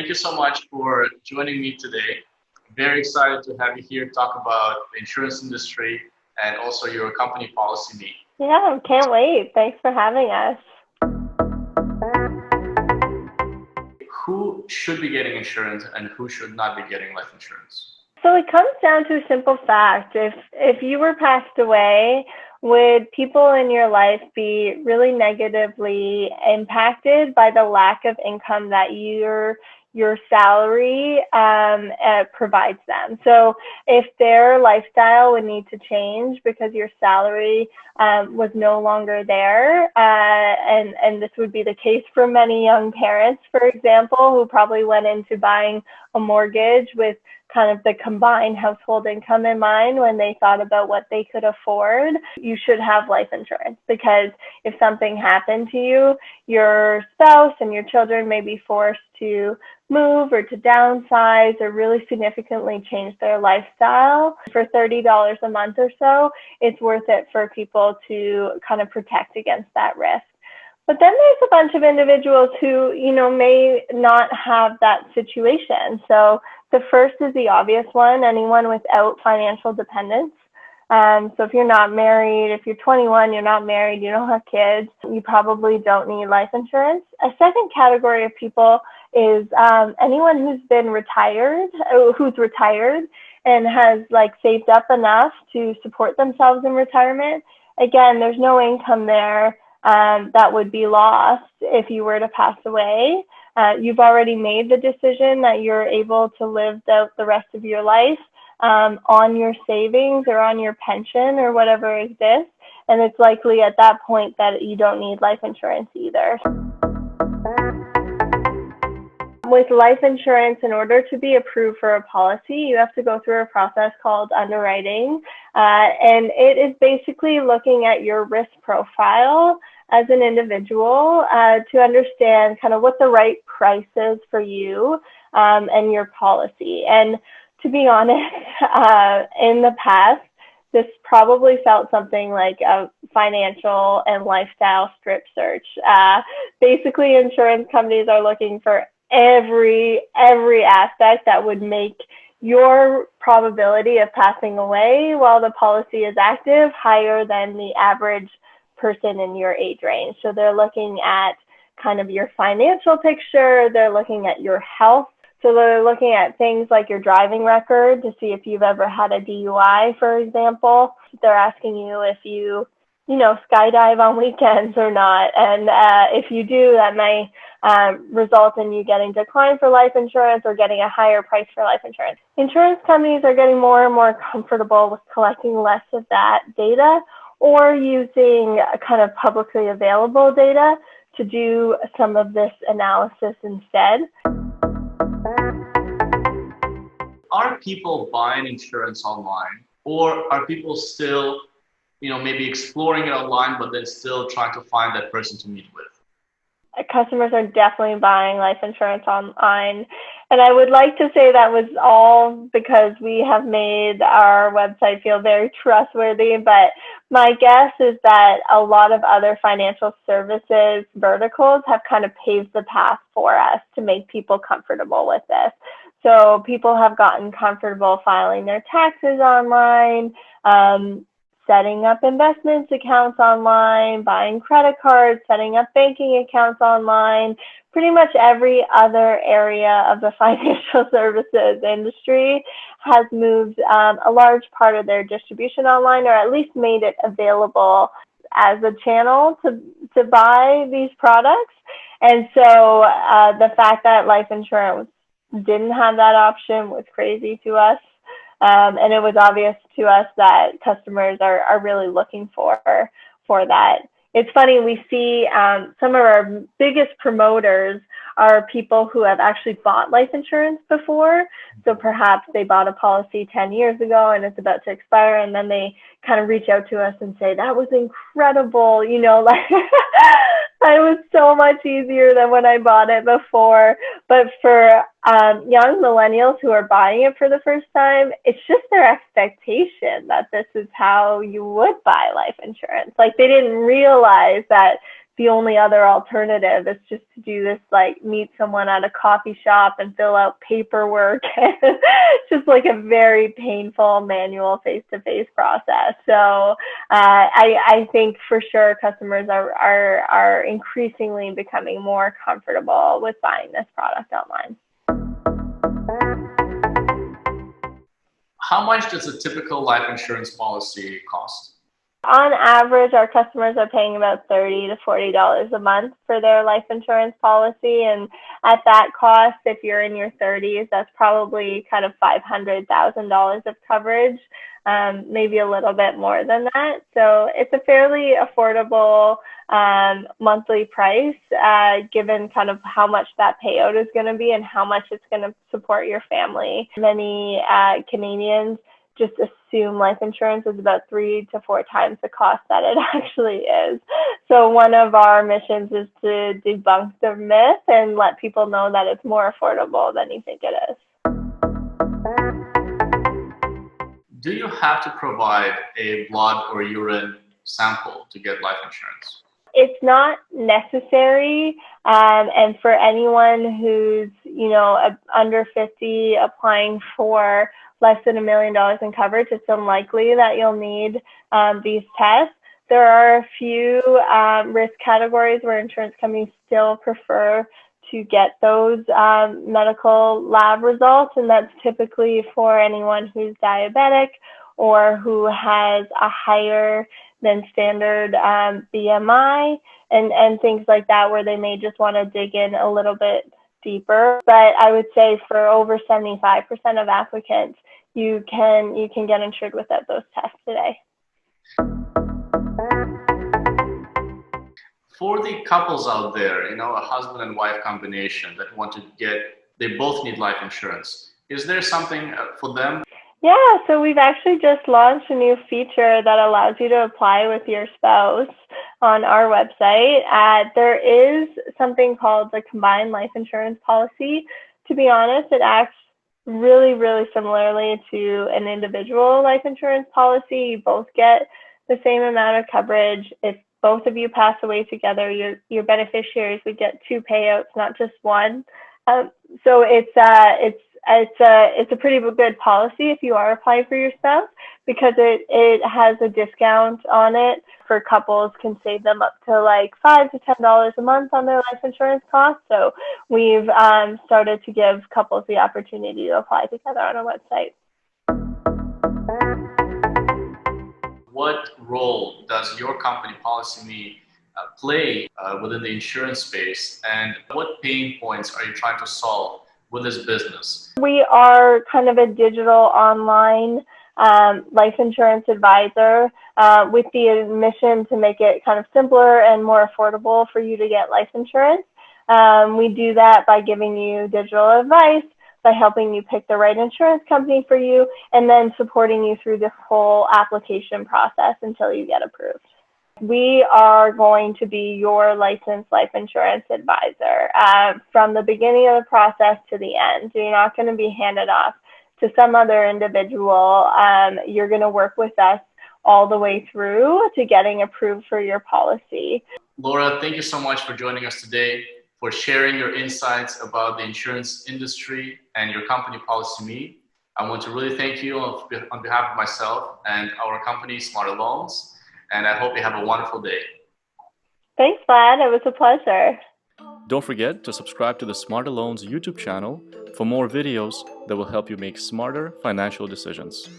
thank you so much for joining me today. Very excited to have you here talk about the insurance industry and also your company PolicyMe. Yeah, can't wait. Thanks for having us. Who should be getting insurance and who should not be getting life insurance? So it comes down to a simple fact. If you were passed away, would people in your life be really negatively impacted by the lack of income that your salary provides them? So if their lifestyle would need to change because your salary was no longer there, and this would be the case for many young parents, for example, who probably went into buying a mortgage with kind of the combined household income in mind when they thought about what they could afford, you should have life insurance, because if something happened to you, your spouse and your children may be forced to move or to downsize or really significantly change their lifestyle. For $30 a month or so, it's worth it for people to kind of protect against that risk. But then there's a bunch of individuals who, may not have that situation. So the first is the obvious one, anyone without financial dependence. So if you're not married, if you're 21, you're not married, you don't have kids, you probably don't need life insurance. A second category of people is anyone who's retired and has saved up enough to support themselves in retirement. Again, there's no income there that would be lost if you were to pass away. You've already made the decision that you're able to live the rest of your life on your savings or on your pension or whatever exists. And it's likely at that point that you don't need life insurance either. With life insurance, in order to be approved for a policy, you have to go through a process called Underwriting. And it is basically looking at your risk profile as an individual to understand kind of what the right price is for you and your policy. And to be honest, in the past, this probably felt something like a financial and lifestyle strip search. Basically, insurance companies are looking for every aspect that would make your probability of passing away while the policy is active higher than the average person in your age range. So they're looking at kind of your financial picture, they're looking at your health. So they're looking at things like your driving record to see if you've ever had a DUI, for example. They're asking you if you skydive on weekends or not. And if you do, that may result in you getting declined for life insurance or getting a higher price for life insurance. Insurance companies are getting more and more comfortable with collecting less of that data or using kind of publicly available data to do some of this analysis instead. Are people buying insurance online, or are people still maybe exploring it online, but then still trying to find that person to meet with? Customers are definitely buying life insurance online. And I would like to say that was all because we have made our website feel very trustworthy. But my guess is that a lot of other financial services verticals have kind of paved the path for us to make people comfortable with this. So people have gotten comfortable filing their taxes online, setting up investments accounts online, buying credit cards, setting up banking accounts online. Pretty much every other area of the financial services industry has moved a large part of their distribution online, or at least made it available as a channel to buy these products. And so the fact that life insurance didn't have that option was crazy to us. And it was obvious to us that customers are really looking for that. It's funny, we see some of our biggest promoters are people who have actually bought life insurance before. So perhaps they bought a policy 10 years ago and it's about to expire, and then they kind of reach out to us and say, that was incredible, it was so much easier than when I bought it before. But for young millennials who are buying it for the first time, it's just their expectation that this is how you would buy life insurance. Like, they didn't realize that the only other alternative is just to do this, like meet someone at a coffee shop and fill out paperwork. Just like a very painful manual face-to-face process. So I think for sure customers are increasingly becoming more comfortable with buying this product online. How much does a typical life insurance policy cost? On average, our customers are paying about $30 to $40 a month for their life insurance policy. And at that cost, if you're in your 30s, that's probably kind of $500,000 of coverage, maybe a little bit more than that. So it's a fairly affordable monthly price, given kind of how much that payout is going to be and how much it's going to support your family. Many Canadians just assume life insurance is about 3 to 4 times the cost that it actually is. So one of our missions is to debunk the myth and let people know that it's more affordable than you think it is. Do you have to provide a blood or urine sample to get life insurance? It's not necessary, and for anyone who's, under 50 applying for less than $1 million in coverage, it's unlikely that you'll need these tests. There are a few risk categories where insurance companies still prefer to get those medical lab results, and that's typically for anyone who's diabetic or who has a higher than standard BMI and things like that, where they may just want to dig in a little bit deeper. But I would say for over 75% of applicants, you can get insured without those tests today. For the couples out there, a husband and wife combination that want to they both need life insurance. Is there something for them? Yeah, so we've actually just launched a new feature that allows you to apply with your spouse on our website. There is something called the combined life insurance policy. To be honest, it acts really, really similarly to an individual life insurance policy. You both get the same amount of coverage. If both of you pass away together, your beneficiaries would get 2 payouts, not just one. So it's a pretty good policy if you are applying for your spouse, because it has a discount on it for couples, can save them up to like $5 to $10 a month on their life insurance costs. So we've started to give couples the opportunity to apply together on our website. What role does your company, PolicyMe, play within the insurance space, and what pain points are you trying to solve with this business? We are kind of a digital online life insurance advisor with the mission to make it kind of simpler and more affordable for you to get life insurance. We do that by giving you digital advice, by helping you pick the right insurance company for you, and then supporting you through this whole application process until you get approved. We are going to be your licensed life insurance advisor from the beginning of the process to the end. You're not going to be handed off to some other individual. You're going to work with us all the way through to getting approved for your policy. Laura, thank you so much for joining us today, for sharing your insights about the insurance industry and your company, PolicyMe. I want to really thank you on behalf of myself and our company, Smarter Loans, and I hope you have a wonderful day. Thanks, Vlad. It was a pleasure. Don't forget to subscribe to the Smarter Loans YouTube channel for more videos that will help you make smarter financial decisions.